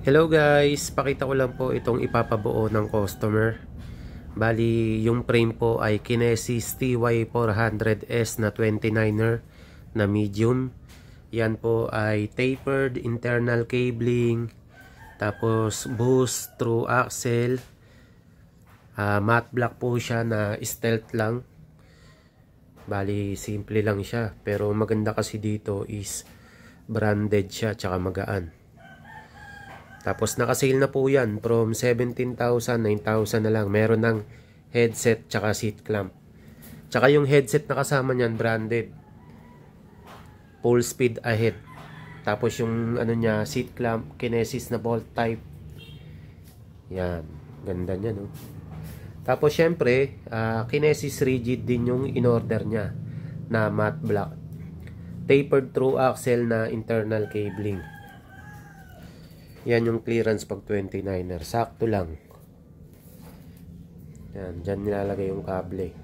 Hello guys, pakita ko lang po itong ipapabuo ng customer. Bali, yung frame po ay Kinesis TY400S na 29er na medium. Yan po ay tapered internal cabling, tapos boost through axle. Matte black po siya na stealth lang. Bali, simple lang siya. Pero maganda kasi dito is branded siya, tsaka magaan. Tapos naka-sale na po yan from 17,000, 9,000 na lang. Meron ng headset tsaka seat clamp. Tsaka yung headset na kasama niyan branded. Full speed ahead. Tapos yung ano niya, seat clamp, Kinesis na bolt type. Yan, ganda niya no. Tapos syempre, Kinesis rigid din yung in-order niya na matte black. Tapered through axle na internal cabling. Yan yung clearance pag 29er. Sakto lang. Yan, dyan nilalagay yung kable.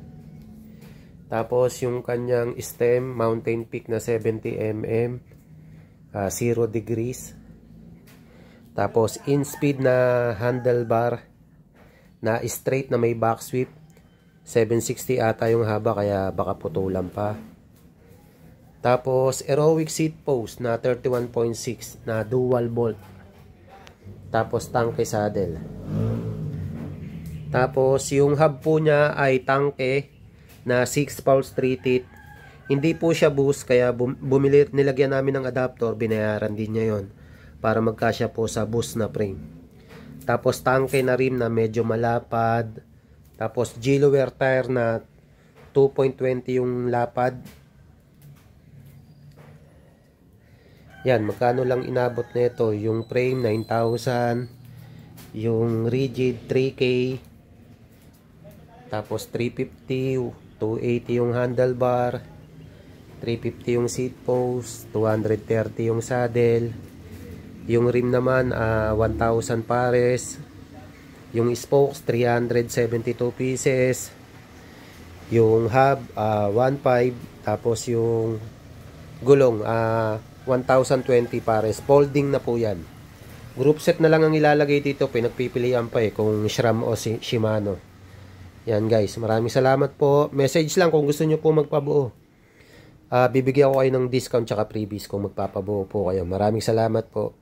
Tapos yung kanyang stem, mountain peak na 70mm, 0 degrees. Tapos in speed na handlebar na straight na may back sweep. 760 ata yung haba kaya baka putulan pa. Tapos aerowick seat post na 31.6 na dual bolt. Tapos tangke saddle. Tapos yung hub po niya ay tangke na 6 pulse 3 teeth. Hindi po siya boost kaya nilagyan namin ng adapter, binayaran din niya yon para magkasya po sa boost na frame. Tapos tangke na rim na medyo malapad. Tapos Gilo wear tire na 2.20 yung lapad. Yan, magkano lang inabot nito? Yung frame 9,000, yung rigid 3K, tapos 350, 280 yung handlebar, 350 yung seat post, 230 yung saddle, yung rim naman 1,000 pares, yung spokes 372 pieces, yung hub 1,500, tapos yung gulong 1,020 pares. Folding na po yan. Group set na lang ang ilalagay dito. Pinagpipilian pa kung SRAM o Shimano. Yan guys. Maraming salamat po. Message lang kung gusto nyo po magpabuo. Bibigyan ko kayo ng discount tsaka freebies kung magpapabuo po kayo. Maraming salamat po.